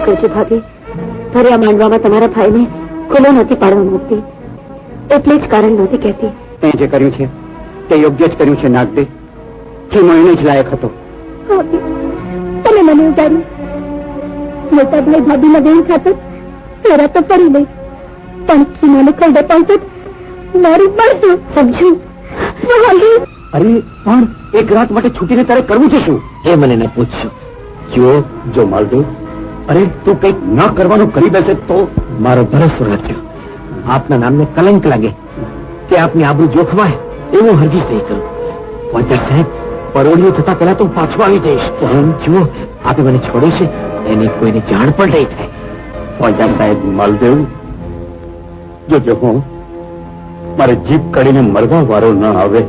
કરજો ભાભી. ભર્યા માંડવામાં તમારા ભાઈને ખુલ્લો નથી પાડવા માંગતી, એટલે જ કારણ નહોતી કહેતી. તે જે કર્યું છે તે યોગ્ય જ કર્યું છે નાગદે. ખીમો એને જ લાયક હતો. ભાભી, તમે મને ઉતાર્યું. મોટા ભાઈ ભાભીના બેન ખાતર ફેરા તો કરી લઈ, પણ ખીમાને ખરડે પહોંચે મારું મળશું. સમજુ? અરે પણ એક રાત માટે છૂટીને તારે કરવું છે શું? એ મને ન પૂછશું. જો માલદેવ, અરે તું કંઈક ન કરવાનું કરી બેસે તો? મારો ભરોસો રાખજો. આપના નામને કલંક લાગે કે આપની આબરૂ જોખમાય એવું હરગીજ નહીં કરું. ફોજદાર સાહેબ, પરોળિયું થતા પહેલા તો પાછો આવી જઈશ. જુઓ, આપે મને છોડે છે એની કોઈને જાણ પણ નહીં થાય. ફોજદાર સાહેબ, માલદેવ જો હું મારે જીભ કાઢીને મરવા વારો ન આવે.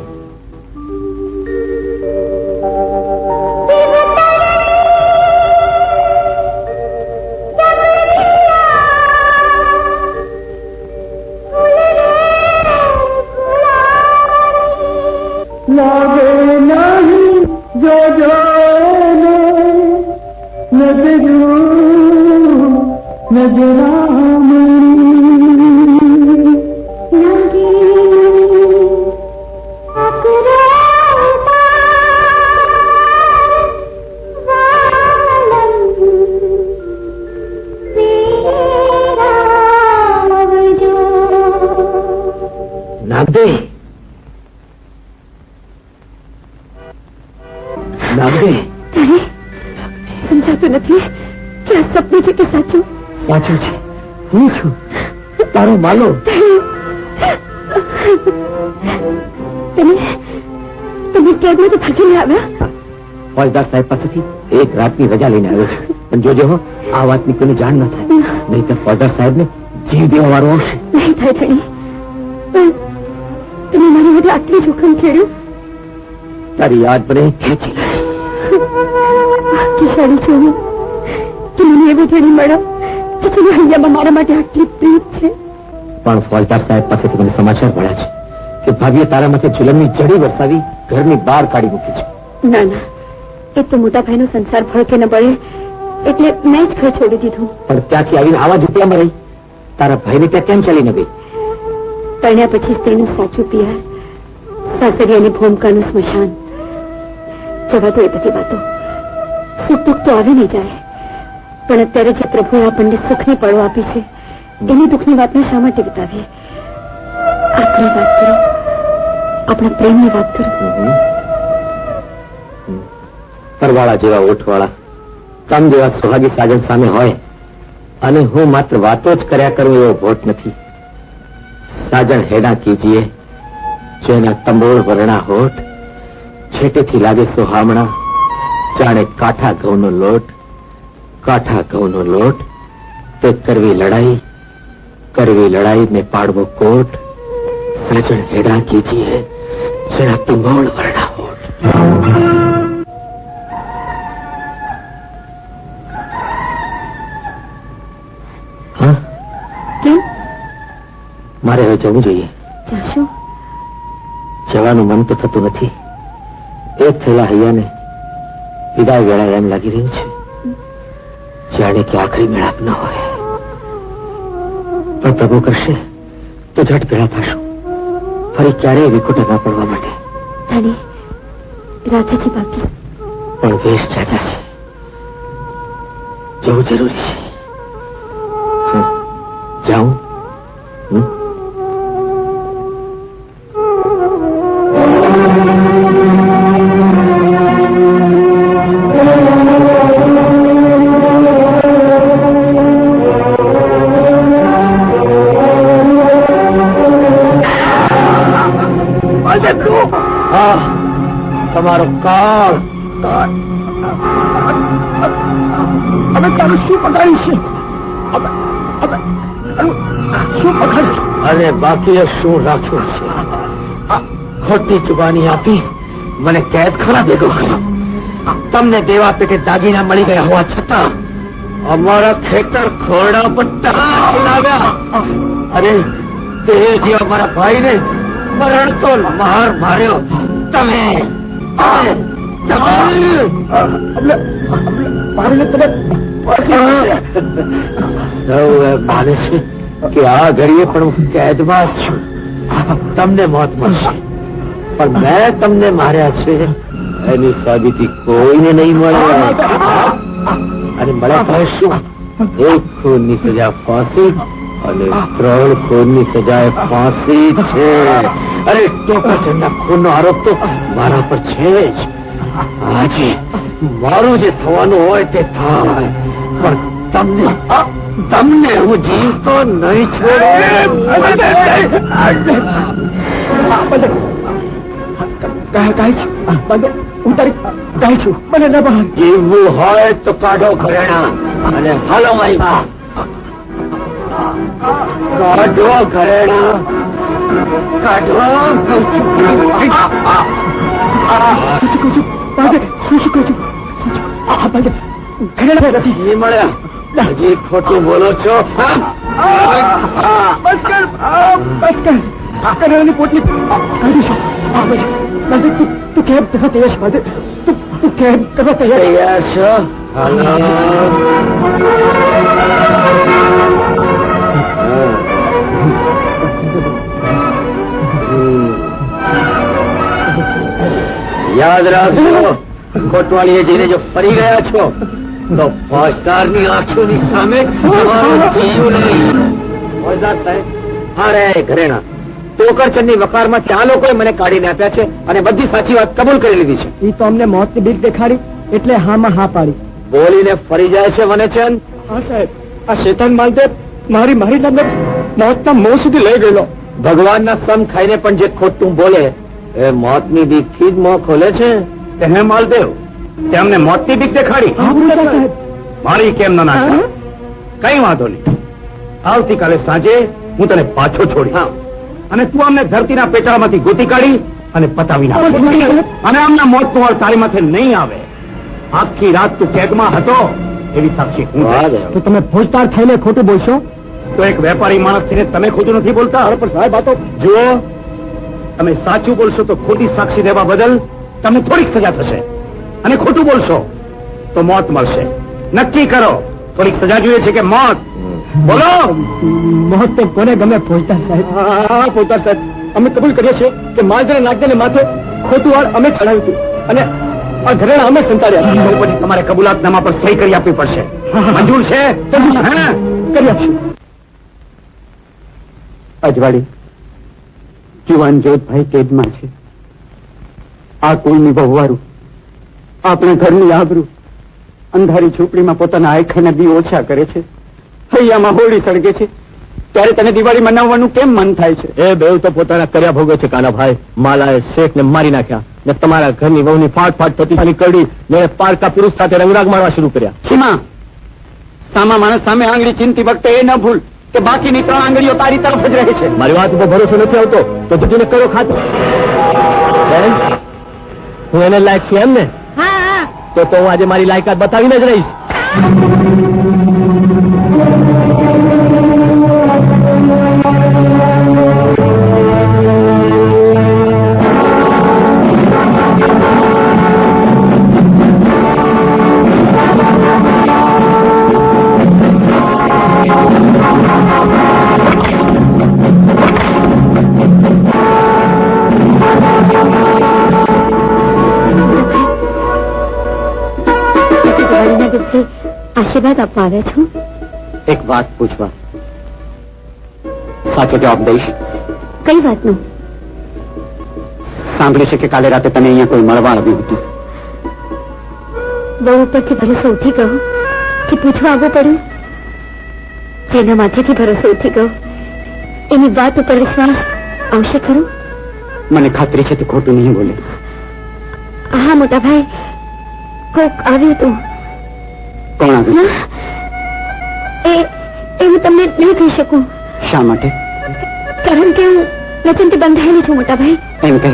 સમજાતું નથી કે આ સપનું છે કે સાચું? સાચું છે. હું છું તારો માલો. તમે કેદમાં તો થાકીને આવ્યા? ફોજદાર સાહેબ પાસેથી એક રાતની રજા લઈને આવ્યો છું. પણ જોજો હો, આ વાતની કોઈને જાણ ન થાય, નહીં તો ફોજદાર સાહેબને જીવ દેવા વાળો આવશે. નહીં થાય ધણી. તમે મારી માટે આટલું જોખમ ખેડ્યું. તારી યાદ મને ખેંચી કિશાળી છું હું કે મને એવો ધણી મળ્યો કે જેની હૈયામાં મારા માટે આટલી પ્રીત છે. પણ ફોજદાર સાહેબ પાસેથી મને સમાચાર મળ્યા છે કે ભાભીએ તારા માથે જુલમની જડી વરસાવી ઘરની બહાર કાઢી મૂકી છે. ના ના, એ તો મોટા ભાઈનો સંસાર ભડકે ન બળે એટલે મેં જ ઘર છોડી દીધું. પણ ત્યાંથી આવીને આવા ઝૂંપડામાં રહી તારા ભાઈને ત્યાં કેમ ચાલીને ગઈ? પરણ્યા પછી સ્ત્રીનું સાચું પિયર, સાસરી અને ભૂમકાનું સ્મશાન. જવા તો એ બધી વાતો, સુખ દુઃખ તો આવી નહીં જાય. પણ અત્યારે જે પ્રભુએ આપણને સુખની પળો આપી છે એની દુઃખની વાતને શા માટે વિતાવીએ? આપણી વાત કરો, આપણા પ્રેમની વાત કરો. પરવાળા જેવા ઓઠવાળા, તમ જેવા સુહાગી સાજન સામે હોય અને હું માત્ર વાતો જ કર્યા કરું એવો ભોટ નથી. સાજણ હેડા કીજીએ જેના તંબોળ વર્ણા હોઠ, છેટેથી લાગે સુહામણા જાણે કાઠા ઘઉંનો લોટ. કાઠા ઘઉંનો લોટ તે કરવી લડાઈ ને પાડવો કોટ. સાજણ હેડા કીજીએ જેના તંબોળ વર્ણા હોઠ. કેમ? મારે હવે જવું જોઈએ. જાશો? જવાનું મન તો થતું નથી. એક થયેલા હૈયાને વિદાય વેળા એમ લાગી રહ્યું છે જાણે કે આખરી મેળાપ ન હોય. પણ પ્રભુ કરશે તો ઝટ ભેળા થશું, ફરી ક્યારેય વિખોટા ન પડવા માટે. ધણી, રાતે છે બાકી. પણ વેશ ચાચા છે, જવું જરૂરી છે. જાઉં? તમારો કાળ અમે તારું શું પકડીશું? શું પકડ? અરે બાકી શું રાખ્યું છે? ખોટી જુબાની આપી મને કેદ ખરા ભેગો કર્યો. તમને દેવા પેટે દાગીના મળી ગયા હોવા છતાં અમારા ખેતર ખોરડા પર લાવ્યા. અરે તે જે અમારા ભાઈને મરણ તો માર માર્યો તમે. સૌ માને છે કે આ ઘડીએ પણ હું કેદમાં જ છું. તમને મોત મળશે, પણ મેં તમને માર્યા છે એની સાબિતી કોઈને નહીં મળે. અને મળે તો શું? 1 ખૂનની સજા ફાંસી અને 3 ખૂનની સજા એ ફાંસી છે. અરે ટોપરચંદના ખૂનનો આરોપ તો મારા પર છે જ. આજે મારું જે થવાનું હોય તે થાય, પણ તમને હું જીવતો નહીં છોડું. જીવવું હોય તો કાઢો ઘરેણા અને હાલો મારી બા. કાઢો ઘરેણા, કાઢો. નહીં મળ્યા, હજી ખોટું બોલો છો. કરેલાની પોટલી કાઢીશું. તું કેબ કરવા તૈયાર છે બાજે? તું કેબ કરવા તૈયાર છો? હાલો. યાદ રાખજો, કોટવાલીએ જઈને જો ફરી ગયા છો તો ફોજદારની આંખોની સામે તમારું જીવ નહીં. ફોજદાર સાહેબ, અરે ઘરેણા, ટોકરચંદની વકારમાં 4 લોકોએ મને કાઢીને આપ્યા છે અને બધી સાચી વાત કબૂલ કરી લીધી છે. એ તો અમને મોતની બીક દેખાડી એટલે હામાં હા પાડી. બોલીને ફરી જાય છે વનેચંદ. હા સાહેબ, આ શેતાન માલદેવ મારી તમને મોતના મોં સુધી લઈ ગયેલો. ભગવાનના સમ ખાઈને પણ જે ખોટું બોલે એ મોતની બીકથી જ મોં ખોલે છે. હે માલદેવ, તેમને મોતની બીક દેખાડી? સાહેબ, મારી કેમ ન નાખતા? કઈ વાંધો નહીં, આવતીકાલે સાંજે હું તને પાછો છોડી અને તું અમને ધરતીના પેટાળમાંથી ગોતી કાઢી અને પતાવી નાખ. અને આમના મોતનો વાળ તારી માથે નહીં આવે. આખી રાત તું કેદમાં હતો એવી સાક્ષી હું છું. તો તમે ફોજદાર થઈને ખોટું બોલશો? તો એક વેપારી માણસ થઈને તમે ખોટું નથી બોલતા? પણ સાહેબ, આ તો જુઓ, તમે સાચું બોલશો તો ખોટી સાક્ષી દેવા બદલ તમને થોડીક સજા થશે, અને ખોટું બોલશો તો મોત મળશે. નક્કી કરો, થોડીક સજા જોઈએ છે કે મોત? બોલો. મોત તો કોને ગમે ફોજદાર સાહેબ? હા ફોજદાર સાહેબ, અમે કબૂલ કરીએ છીએ કે માલજાને નાગજાને માથે ખોટું વાળ અમે ચડાવ્યું હતું અને આ ઘરેણા અમે સંતાડ્યા. તો પછી તમારે કબૂલાતનામા પર સહી કરી આપવી પડશે. મંજૂર છે? હા, કરી આપશું. અજવાળી, જુવાન જોધભાઈ કેદમાં છે. આ કુળની વહુવારું, આપણા ઘરની આબરૂ અંધારી ઝૂંપડીમાં પોતાના આયખાના દી ઓછા કરે છે. હૈયામાં હોળી સળગે છે, ત્યારે તને દિવાળી મનાવવાનું કેમ મન થાય છે? એ બેવ તો પોતાના કર્યા ભોગે છે કાનાભાઈ. માલાએ શેખને મારી નાખ્યા ને તમારા ઘરની વહુની ફાટ થતી નીકળી ને પારકા પુરુષ સાથે રંગરાગ મારવા શરૂ કર્યા. ખીમા, સામા માણસ સામે આંગળી ચીનતી વખતે એ ન ભૂલ કે બાકીની 3 આંગળીઓ તારી તરફ જ રહે છે. મારી વાત ઉપર ભરોસો નથી આવતો તો જજીને કરો ખાતો. બેન, હું એને લાયક છું એમ ને? તો હું આજે મારી લાયકાત બતાવીને જ રહીશ. આશીર્વાદ આપવા આવ્યા છું. એક વાત પૂછવા, સાચો જવાબ દઈશ? કઈ વાતનું? સાંભળ્યું છે કે કાલે રાતે તને અહીંયા કોઈ મળવા આવ્યું હતું. બહુ ઉપરથી ભરોસો ઉઠી ગયો કે પૂછવા આવવું પડ્યું? જેના માથેથી ભરોસો ઉઠી ગયો એની વાત ઉપર વિશ્વાસ આવશે ખરું? મને ખાતરી છે તે ખોટું નહીં બોલે. હા મોટા ભાઈ, કોક આવ્યું હતું. કોણ આવ્યું? એ હું તમને નહીં કહી શકું. શા માટે? કારણ કે હું વચનથી બંધાયેલી છું મોટા ભાઈ. એમ કહે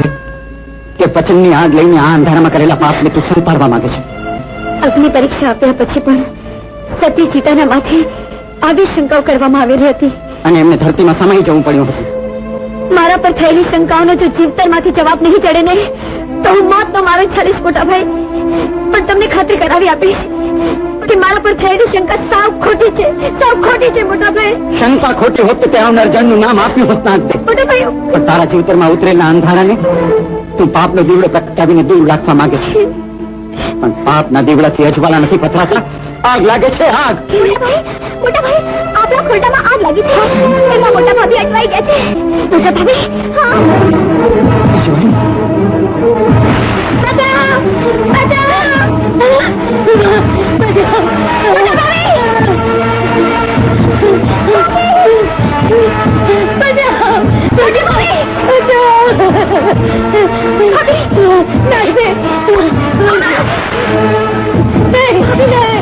કે વચનની આગ લઈને આ અંધારામાં કરેલા પાપને તું સંતાડવા માંગે છે. અગ્નિ પરીક્ષા આપ્યા પછી પણ સતી સીતાના માથે આવી શંકાઓ કરવામાં આવેલી હતી અને એમને ધરતીમાં સમાઈ જવું પડ્યું હતું. મારા પર થયેલી શંકાઓનો જો જીવતરમાંથી જવાબ નહીં ચડે ને તો હું મોતનો મારો છાલીશ મોટા ભાઈ. પણ તમને ખાતરી કરાવી આપીશ, કે મારા પર થયેલી શંકા સાવ ખોટી છે મોટા ભાઈ. શંકા ખોટી હોત તો તે આવનાર જણનું નામ આપ્યું હોત ના જ. મોટા ભાઈ પણ તારા જીવતરમાં ઉતરેલા અંધારાને તું પાપનો દીવડો પ્રગટાવીને દૂર રાખવા માંગે છે. પણ પાપના દીવડાથી અજવાળા નથી પથરાતા, આગ લાગે છે, આગ. મોટા ભાઈ આપણા ખોટામાં આગ લાગી છે. એમાં મોટા ભાભી અટવાઈ ગયા છે. મોટા ભાભી હા. બચાવ! બચાવ! બચાવ! મોટા ભાભી! બચાવ! મોટા ભાભી! બચાવ! ભાભી! નહીં બે! નહીં ભાભી નહીં!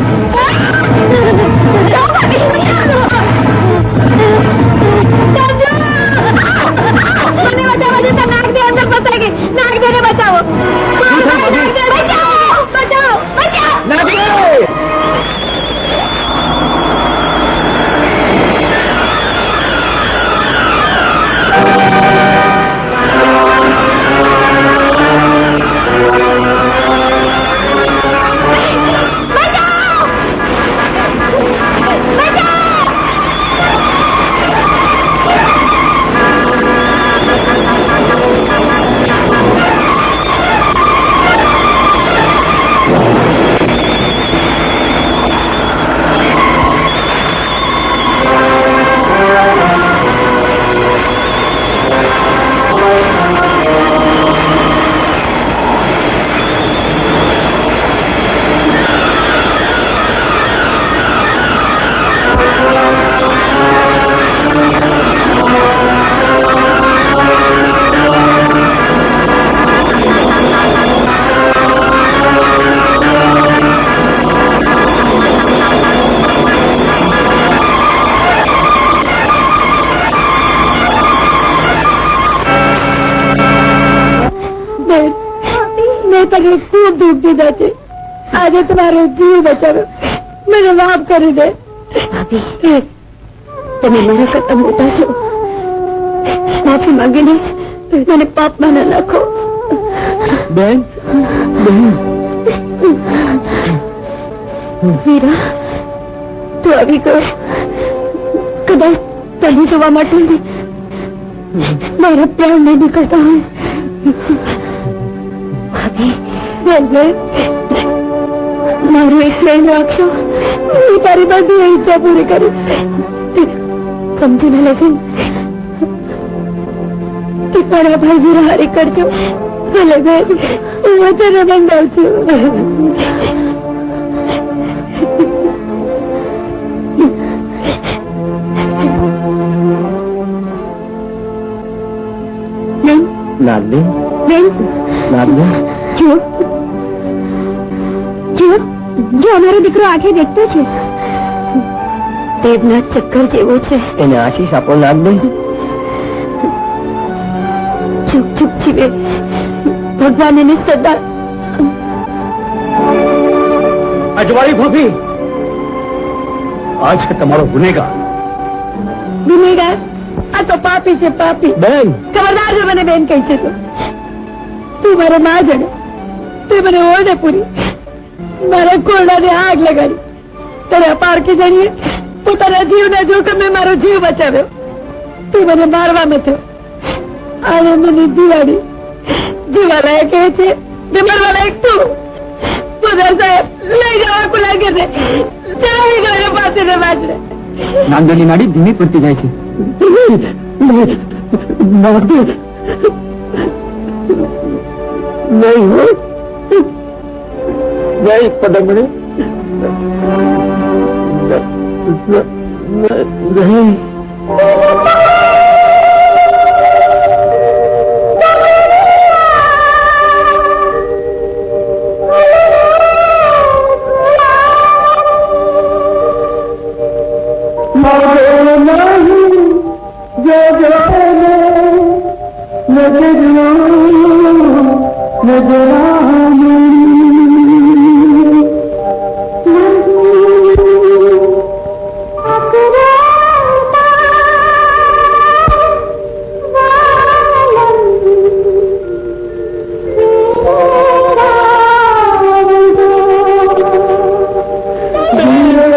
તને ખૂબ દુઃખ દીધા છે. આજે તમારો જીવ બચાવ્યો, મને માફ કરી દે. ભાભી તમે મારા કરતા મોટા છો, માફી માંગીને મને પાપમાં ન નાખો. બેન વીરા તું આવી ગયો. કદાચ તને જોવા માટે મારા પ્યાર નહીં નીકળતા હોય. ભાભી મારું એક પ્રેમ રાખશો, હું તારી બધી ઈચ્છા પૂરી કરીશ. સમજુ ને લગન કે મારા ભાઈ વીરા હારી કરજો. લગન હું તને બંધાવ છું. નાદલી જો અમારો દીકરો આંખે દેખતો છે. દેવના ચક્કર જેવો છે. એને આશીષ આપો નાદલી. ચૂપ ચૂપ જીવે, ભગવાન એને સદા. અજવાળી ભાભી, આ છે તમારો ગુનેગાર. ગુનેગાર? આ તો પાપી છે, પાપી. બેન ખબરદાર જો મને બેન કહી છે તો. તું મારે માં જણે, તે મને ઓરડે પૂરી, મારા કોરડાને આગ લગાડી, તારા પારકી જણીએ પોતાના જીવના જોખમે મારો જીવ બચાવ્યો. તું મને મારવા નથી, આને મને દિવાળી જીવા લાયક કહે છે ને મરવા લાયક તું. પોતા સાહેબ લઈ જવા કુલા કે છે, ચાલી ગયો પાસે ને બાજરે. નાંદોની નાડી ધીમી પડતી જાય છે. નહીં હો, નહીં પદમણી, નહીં.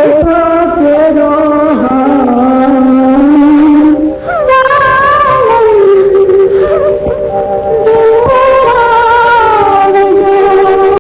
સાહેબ